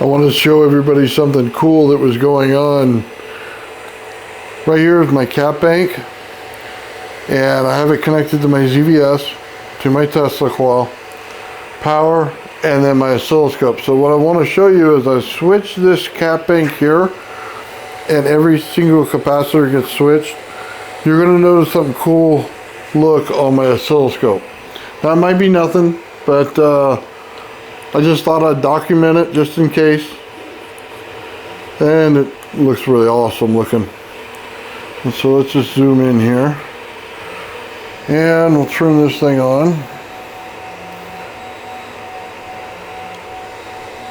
I wanted to show everybody something cool that was going on. Right here is my cap bank, and I have it connected to my ZVS, to my Tesla coil, power, and then my oscilloscope. So what I want to show you is I switch this cap bank here, and every single capacitor gets switched. You're going to notice something cool look on my oscilloscope. That might be nothing, but I just thought I'd document it just in case. And it looks really awesome looking. And so let's just zoom in here. And we'll turn this thing on.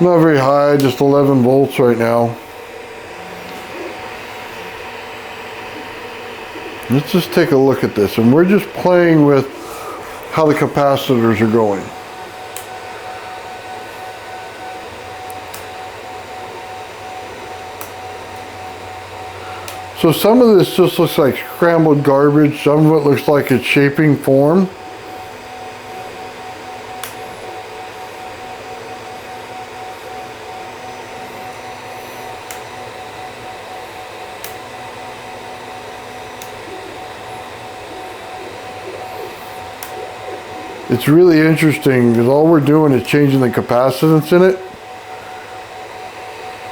Not very high, just 11 volts right now. Let's just take a look at this. And we're just playing with how the capacitors are going. So some of this just looks like scrambled garbage. Some of it looks like it's shaping form. It's really interesting because all we're doing is changing the capacitance in it.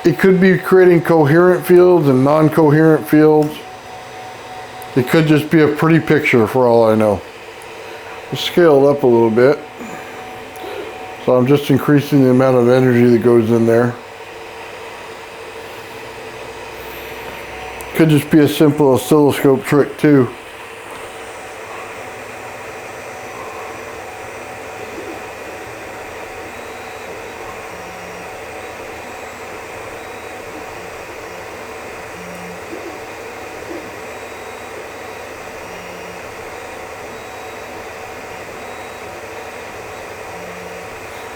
It could be creating coherent fields and non-coherent fields. It could just be a pretty picture for all I know. We'll scale it up a little bit. So I'm just increasing the amount of energy that goes in there. Could just be a simple oscilloscope trick too.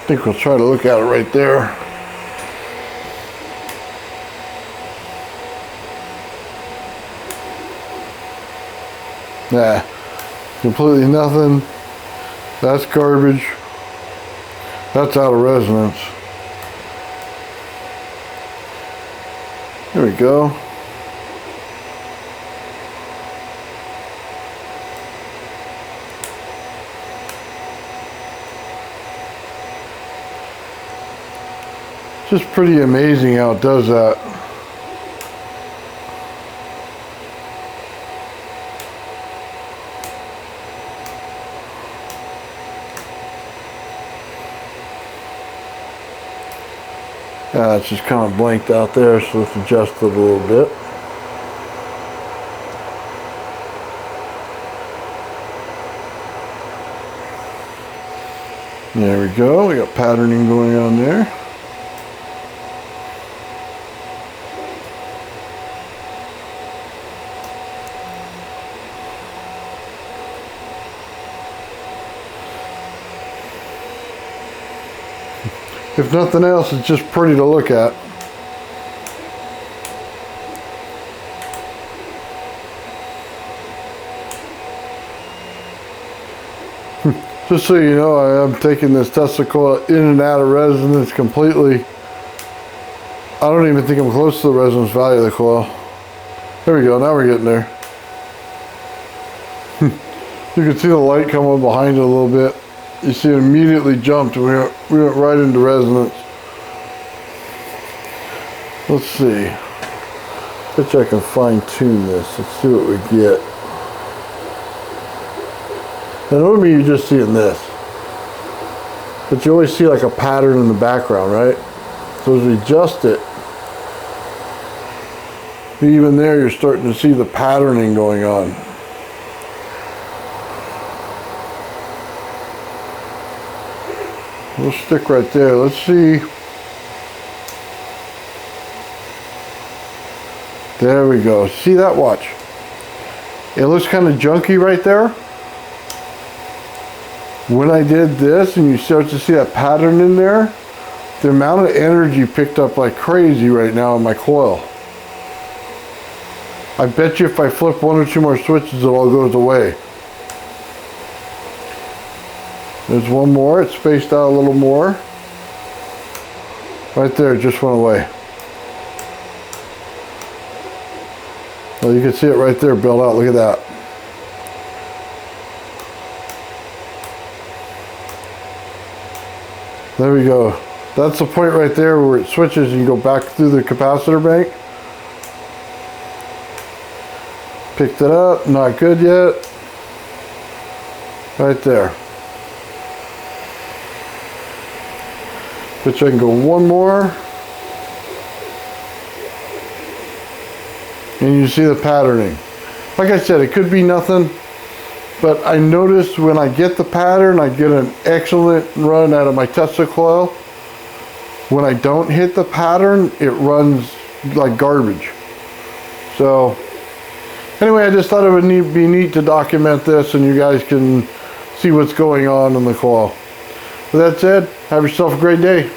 I think we'll try to look at it right there. Nah, completely nothing. That's garbage. That's out of resonance. There we go. Just pretty amazing how it does that. It's just kind of blanked out there, so let's adjust it a little bit. There we go, we got patterning going on there. If nothing else, it's just pretty to look at. Just so you know, I am taking this Tesla coil in and out of resonance completely. I don't even think I'm close to the resonance value of the coil. There we go, now we're getting there. You can see the light come up behind it a little bit. You see it immediately jumped. We went right into resonance. Let's see. Bet you I can fine tune this. Let's see what we get. Now normally you're just seeing this. But you always see like a pattern in the background, right? So as we adjust it, even there you're starting to see the patterning going on. We'll stick right there. Let's see. There we go. See that? Watch. It looks kind of junky right there. When I did this and you start to see that pattern in there, the amount of energy picked up like crazy right now in my coil. I bet you if I flip one or two more switches, it all goes away. There's one more, it's spaced out a little more. Right there, it just went away. Well, you can see it right there built out. Look at that. There we go. That's the point right there where it switches and you go back through the capacitor bank. Picked it up, not good yet. Right there. Which I can go one more. And you see the patterning. Like I said, it could be nothing, but I noticed when I get the pattern, I get an excellent run out of my Tesla coil. When I don't hit the pattern, it runs like garbage. So anyway, I just thought it would be neat to document this and you guys can see what's going on in the coil. With that said, have yourself a great day.